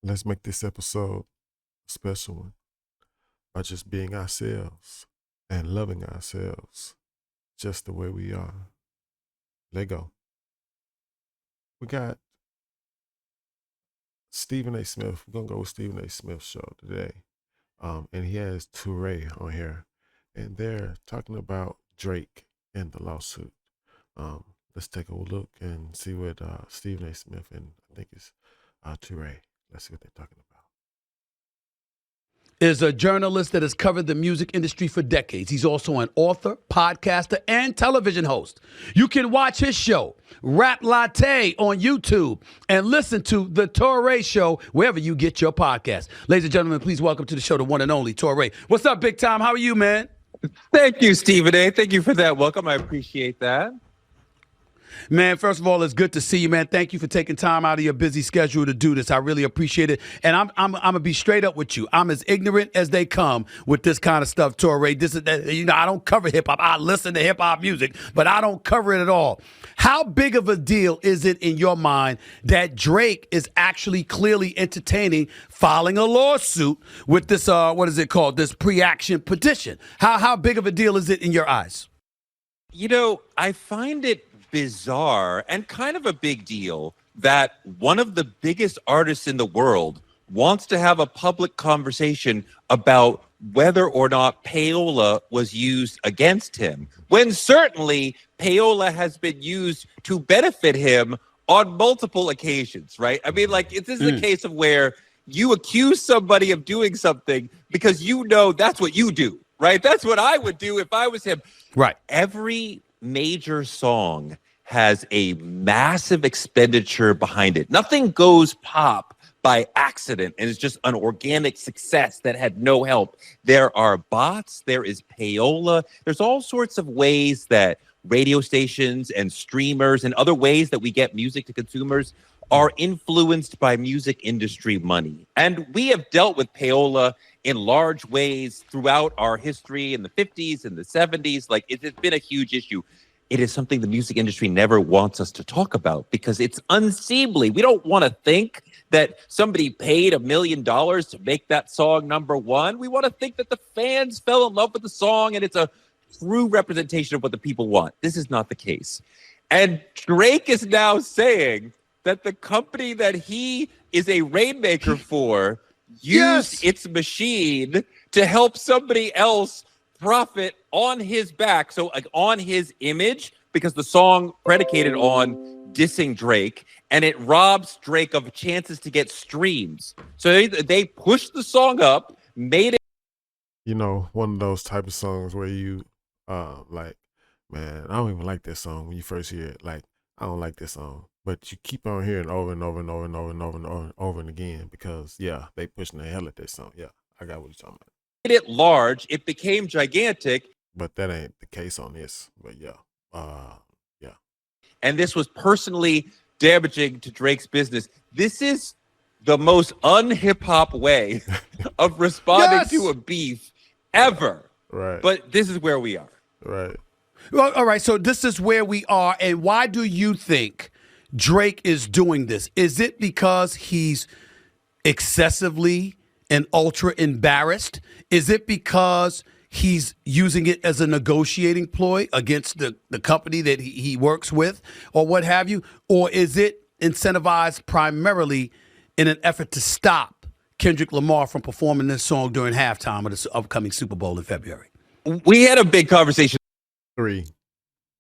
Let's make this episode a special one by just being ourselves and loving ourselves just the way we are. Let go. We got Stephen A. Smith. We're going to go with Stephen A. Smith's show today. And he has Toure on here. And they're talking about Drake and the lawsuit. Let's take a look and see what Stephen A. Smith and I think it's Toure. Let's see what they're talking about. Is a journalist that has covered the music industry for decades. He's also an author, podcaster, and television host. You can watch his show, Rap Latte, on YouTube and listen to The Toure Show wherever you get your podcast. Ladies and gentlemen, please welcome to the show the one and only Toure. What's up, big time? How are you, man? Thank you, Stephen A. Thank you for that welcome. I appreciate that. Man, first of all, it's good to see you, man. Thank you for taking time out of your busy schedule to do this. I really appreciate it. And I'm gonna be straight up with you. I'm as ignorant as they come with this kind of stuff, Toure. This is, I don't cover hip hop. I listen to hip hop music, but I don't cover it at all. How big of a deal is it in your mind that Drake is actually clearly entertaining filing a lawsuit with this what is it called? This pre-action petition. How big of a deal is it in your eyes? You know, I find it bizarre and kind of a big deal that one of the biggest artists in the world wants to have a public conversation about whether or not payola was used against him, when certainly payola has been used to benefit him on multiple occasions, right? I mean, like, this is a case of where you accuse somebody of doing something because you know that's what you do, right? That's what I would do if I was him. Right. Every major song has a massive expenditure behind it. Nothing goes pop by accident and it's just an organic success that had no help. There are bots, there is payola, there's all sorts of ways that radio stations and streamers and other ways that we get music to consumers are influenced by music industry money. And we have dealt with payola in large ways throughout our history in the 50s and the 70s. Like, it has been a huge issue. It is something the music industry never wants us to talk about because it's unseemly. We don't want to think that somebody paid $1 million to make that song number one. We want to think that the fans fell in love with the song and it's a true representation of what the people want. This is not the case. And Drake is now saying that the company that he is a rainmaker for used its machine to help somebody else profit on his back, so like on his image, because the song predicated on dissing Drake, and it robs Drake of chances to get streams. So they pushed the song up, made it. You know, one of those type of songs where you like, man, I don't even like this song when you first hear it. Like, I don't like this song. But you keep on hearing it over and over and over and over and over and over and over and again because, yeah, they pushing the hell at this song. Yeah, I got what you're talking about. It large, it became gigantic. But that ain't the case on this. But yeah, yeah. And this was personally damaging to Drake's business. This is the most un-hip hop way of responding to a beef ever. Right. But this is where we are. Right. Well, all right, so this is where we are, and why do you think Drake is doing this? Is it because he's excessively and ultra embarrassed? Is it because he's using it as a negotiating ploy against the company that he works with or what have you? Or is it incentivized primarily in an effort to stop Kendrick Lamar from performing this song during halftime of this upcoming Super Bowl in February? We had a big conversation 3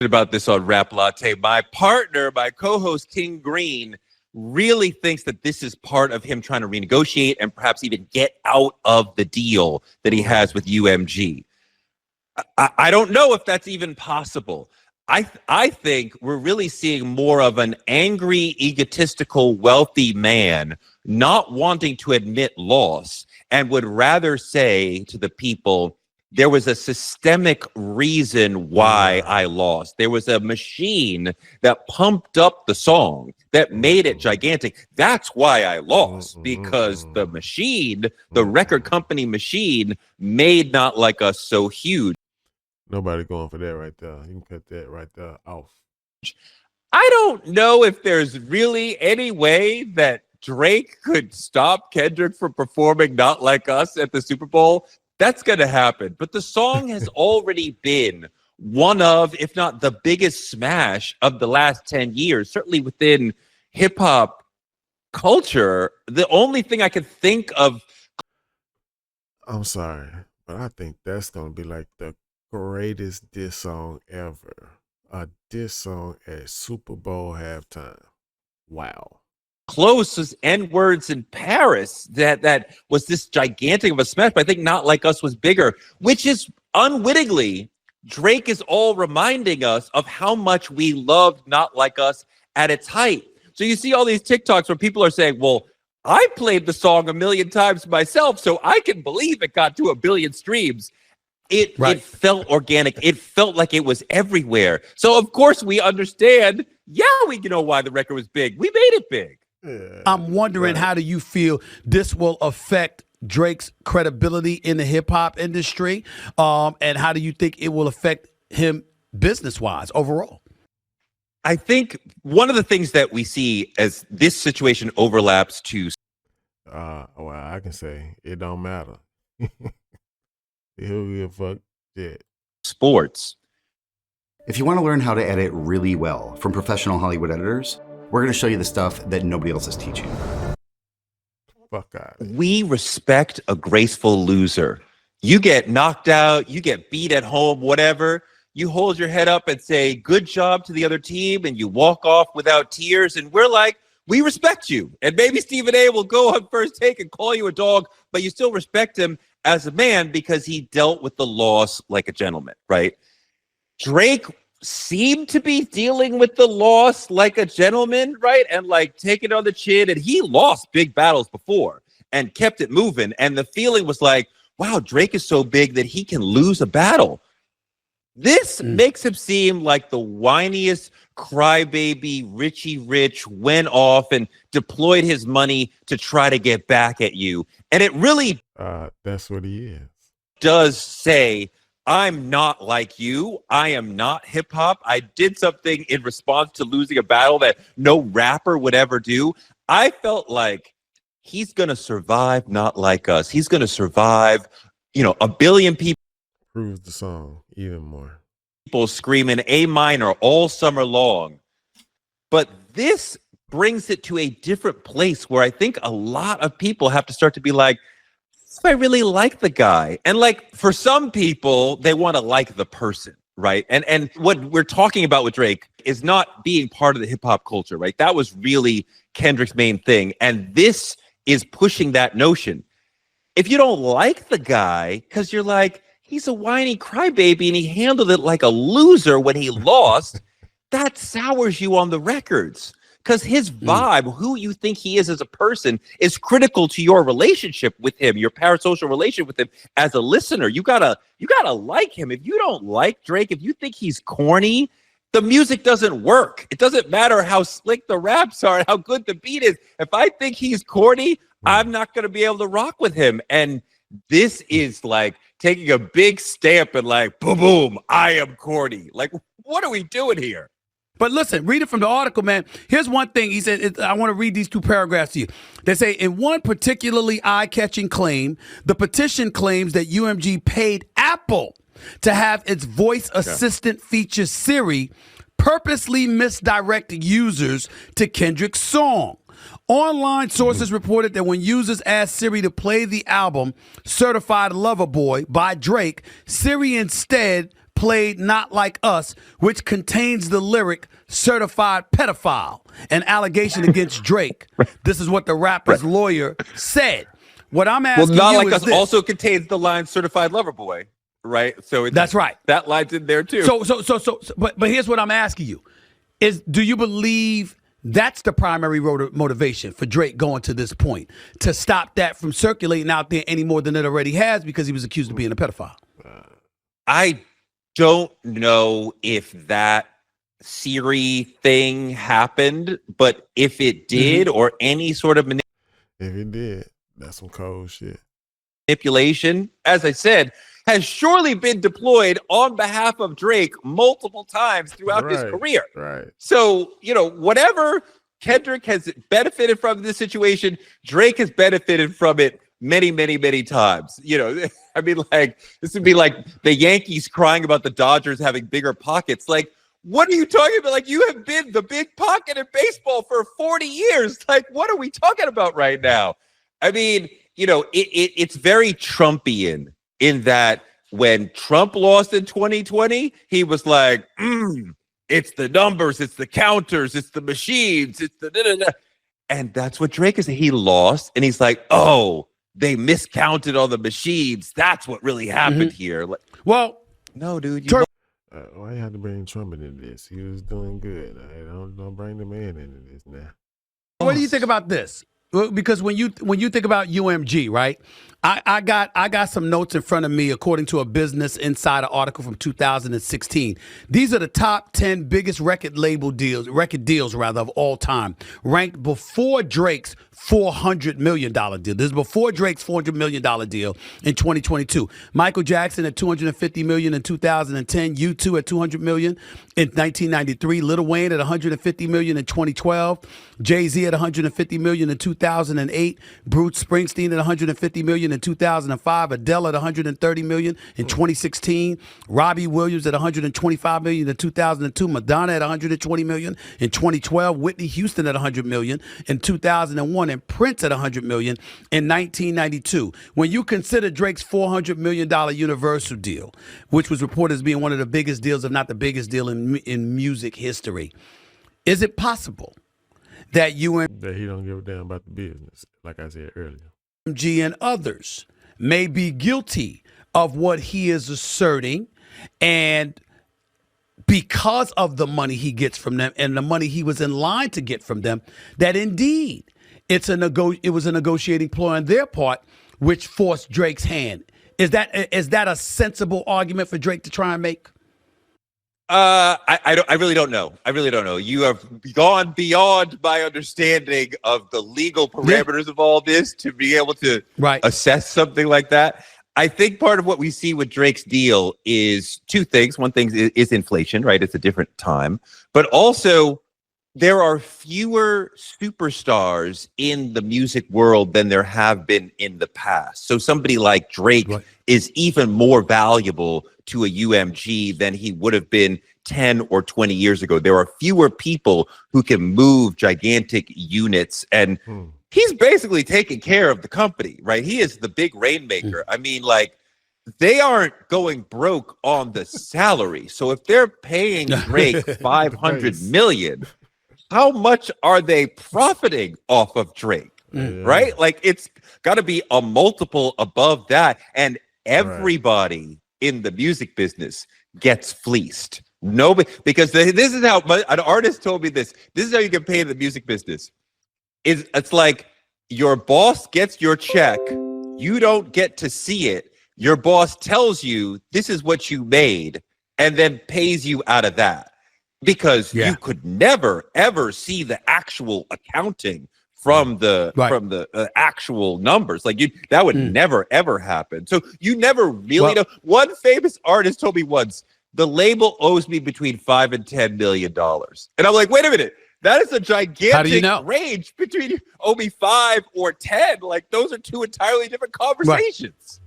about this on Rap Latte. My partner, my co-host King Green, really thinks that this is part of him trying to renegotiate and perhaps even get out of the deal that he has with UMG. I don't know if that's even possible. I think we're really seeing more of an angry, egotistical, wealthy man not wanting to admit loss and would rather say to the people, there was a systemic reason why I lost. There was a machine that pumped up the song that made it gigantic. That's why I lost, because the machine, the record company machine, made Not Like Us so huge. Nobody going for that right there. You can cut that right there off. I don't know if there's really any way that Drake could stop Kendrick from performing Not Like Us at the Super Bowl, that's going to happen. But the song has already been one of, if not the biggest smash of the last 10 years, certainly within hip hop culture. The only thing I can think of. I'm sorry, but I think that's gonna be like the greatest diss song ever. A diss song at Super Bowl halftime. Wow. Close as N-words in Paris that was this gigantic of a smash, but I think Not Like Us was bigger, which is unwittingly, Drake is all reminding us of how much we loved Not Like Us at its height. So you see all these TikToks where people are saying, well, I played the song 1 million times myself, so I can believe it got to 1 billion streams. It felt organic. It felt like it was everywhere. So, of course, we understand. Yeah, we know why the record was big. We made it big. Yeah, I'm wondering, how do you feel this will affect Drake's credibility in the hip hop industry? And how do you think it will affect him business-wise overall? I think one of the things that we see as this situation overlaps to well, I can say it don't matter. He'll give a fuck shit. Sports. If you want to learn how to edit really well from professional Hollywood editors, we're going to show you the stuff that nobody else is teaching. Fuck out. We respect a graceful loser. You get knocked out, you get beat at home, whatever. You hold your head up and say, good job to the other team, and you walk off without tears. And we're like, we respect you. And maybe Stephen A will go on First Take and call you a dog, but you still respect him as a man because he dealt with the loss like a gentleman, right? Drake seemed to be dealing with the loss like a gentleman, right? And like taking it on the chin. And he lost big battles before and kept it moving. And the feeling was like, wow, Drake is so big that he can lose a battle. This makes him seem like the whiniest crybaby. Richie Rich went off and deployed his money to try to get back at you. And it really that's what he is. Does say, I'm not like you. I am not hip hop. I did something in response to losing a battle that no rapper would ever do. I felt like he's going to survive Not Like Us. He's going to survive, 1 billion people. Proves the song even more. People screaming A minor all summer long. But this brings it to a different place where I think a lot of people have to start to be like, I really like the guy. And like for some people, they want to like the person, right? And what we're talking about with Drake is not being part of the hip hop culture, right? That was really Kendrick's main thing. And this is pushing that notion. If you don't like the guy, because you're like, he's a whiny crybaby and he handled it like a loser when he lost, that sours you on the records. Because his vibe, who you think he is as a person, is critical to your relationship with him, your parasocial relationship with him as a listener. You gotta like him. If you don't like Drake, if you think he's corny, the music doesn't work. It doesn't matter how slick the raps are, how good the beat is. If I think he's corny, I'm not gonna be able to rock with him. And this is like taking a big stamp and like, boom, boom, I am corny. Like, what are we doing here? But listen, read it from the article, man. Here's one thing. He said, I want to read these two paragraphs to you. They say, in one particularly eye-catching claim, the petition claims that UMG paid Apple to have its voice assistant feature Siri purposely misdirect users to Kendrick's song. Online sources reported that when users asked Siri to play the album Certified Lover Boy by Drake, Siri instead played Not Like Us, which contains the lyric Certified Pedophile, an allegation against Drake. This is what the rapper's lawyer said. What I'm asking Not you Like is Us this. also contains the line Certified Lover Boy, right? So That's right. That line's in there too. But here's what I'm asking you. Do you believe that's the primary motivation for Drake going to this point, to stop that from circulating out there any more than it already has because he was accused of being a pedophile? I don't know if that Siri thing happened, but if it did, or any sort of If it did, that's some cold shit. manipulation, as I said, has surely been deployed on behalf of Drake multiple times throughout his career. Right. So, whatever Kendrick has benefited from this situation. Drake has benefited from it many, many, many times. You know, I mean, like, this would be like the Yankees crying about the Dodgers having bigger pockets. Like, what are you talking about? Like, you have been the big pocket in baseball for 40 years. Like, what are we talking about right now? I mean, you know, it's very Trumpian in that when Trump lost in 2020, he was like, it's the numbers, it's the counters, it's the machines, it's the da-da-da. And that's what Drake is. He lost, and he's like, oh, they miscounted all the machines. That's what really happened here. Like, Well, no, dude. Why you have to bring Trump into this? He was doing good. Don't bring the man into this now. what do you think about this? Well, because when you think about UMG, right? I got some notes in front of me according to a Business Insider article from 2016. These are the top 10 biggest record deals of all time, ranked before Drake's $400 million deal. This is before Drake's $400 million deal in 2022. Michael Jackson at $250 million in 2010. U2 at $200 million in 1993. Lil Wayne at $150 million in 2012. Jay-Z at $150 million in 2008. Bruce Springsteen at $150 million in 2005. Adele at $130 million in 2016. Robbie Williams at $125 million in 2002. Madonna at $120 million in 2012. Whitney Houston at $100 million in 2001. And Prince at $100 million in 1992. When you consider Drake's $400 million Universal deal, which was reported as being one of the biggest deals, if not the biggest deal in music history, is it possible that that he don't give a damn about the business, like I said earlier, UMG and others may be guilty of what he is asserting, and because of the money he gets from them and the money he was in line to get from them, that indeed it was a negotiating ploy on their part, which forced Drake's hand. Is that a sensible argument for Drake to try and make? I really don't know. I really don't know. You have gone beyond my understanding of the legal parameters of all this to be able to assess something like that. I think part of what we see with Drake's deal is two things. One thing is inflation, right? It's a different time, but also there are fewer superstars in the music world than there have been in the past. So somebody like Drake is even more valuable to a UMG than he would have been 10 or 20 years ago. There are fewer people who can move gigantic units, and he's basically taking care of the company, right? He is the big rainmaker. I mean, like, they aren't going broke on the salary. So if they're paying Drake $500 million, how much are they profiting off of Drake? Right? Like, it's got to be a multiple above that. And everybody in the music business gets fleeced. Nobody, because this is how an artist told me this. This is how you get paid in the music business. It's like your boss gets your check. You don't get to see it. Your boss tells you this is what you made and then pays you out of that. Because you could never, ever see the actual accounting from the actual numbers. Like, that would never, ever happen. So you never really know. One famous artist told me once, the label owes me between $5 and $10 million. And I'm like, wait a minute. That is a gigantic range between you owe me 5 or 10. Like, those are two entirely different conversations.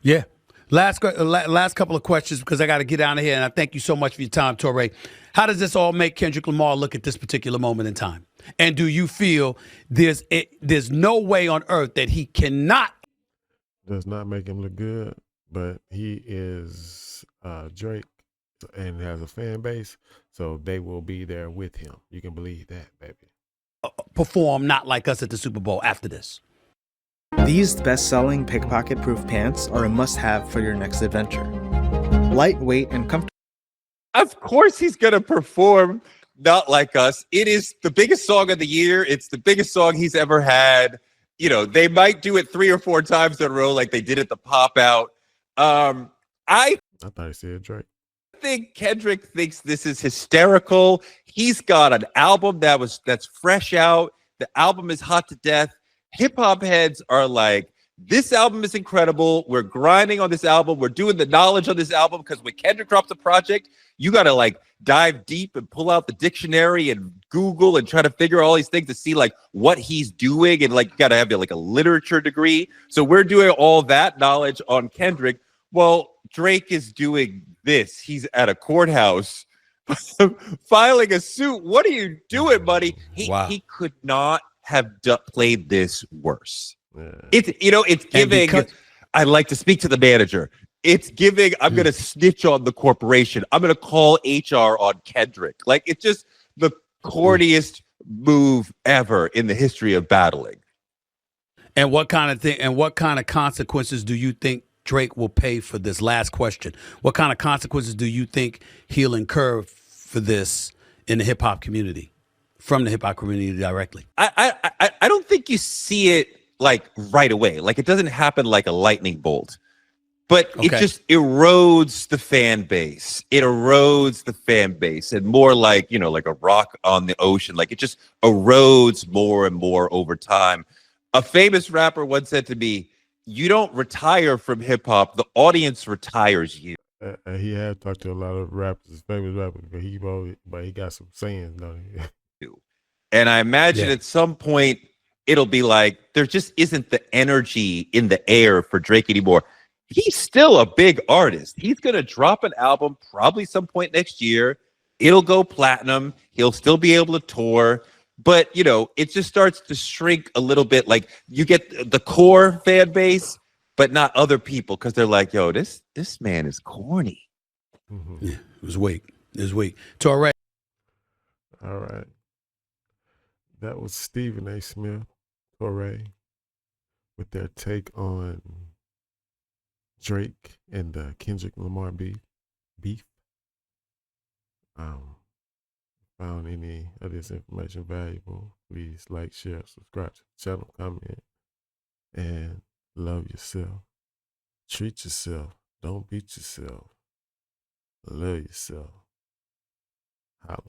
Yeah. Last couple of questions, because I got to get out of here, and I thank you so much for your time, Toure. How does this all make Kendrick Lamar look at this particular moment in time? And do you feel there's no way on earth that he cannot? Does not make him look good, but he is Drake and has a fan base, so they will be there with him. You can believe that, baby. Perform not like us at the Super Bowl after this. These best-selling pickpocket-proof pants are a must-have for your next adventure. Lightweight and comfortable. Of course he's going to perform not like us. It is the biggest song of the year. It's the biggest song he's ever had. You know, they might do it 3 or 4 times in a row like they did at the Pop Out. I thought he said Drake. I think Kendrick thinks this is hysterical. He's got an album that's fresh out. The album is hot to death. Hip hop heads are like, this album is incredible. We're grinding on this album. We're doing the knowledge on this album because when Kendrick drops a project, you got to like dive deep and pull out the dictionary and Google and try to figure all these things to see like what he's doing. And like, you got to have like a literature degree. So we're doing all that knowledge on Kendrick. Well, Drake is doing this. He's at a courthouse filing a suit. What are you doing, buddy? He could not have played this worse. Yeah. It's giving. I like to speak to the manager. It's giving. I'm gonna snitch on the corporation. I'm gonna call HR on Kendrick. Like, it's just the corniest move ever in the history of battling. And what kind of consequences do you think Drake will pay for this? Last question. What kind of consequences do you think he'll incur for this in the hip hop community, from the hip hop community directly? I don't think you see it like right away. Like, it doesn't happen like a lightning bolt, but it just erodes the fan base. It erodes the fan base, and more like, like a rock on the ocean. Like, it just erodes more and more over time. A famous rapper once said to me, "You don't retire from hip hop; the audience retires you." He had talked to a lot of rappers, famous rappers, but he got some sayings, don't he? And I imagine at some point it'll be like there just isn't the energy in the air for Drake anymore. He's still a big artist. He's gonna drop an album probably some point next year. It'll go platinum. He'll still be able to tour. But, it just starts to shrink a little bit. Like, you get the core fan base, but not other people, because they're like, yo, this man is corny. Mm-hmm. Yeah, it was weak. Toure. All right. That was Stephen A. Smith, Toure, with their take on Drake and the Kendrick Lamar beef. Found any of this information valuable, please like, share, subscribe to the channel, comment, and love yourself. Treat yourself. Don't beat yourself. Love yourself. Holla.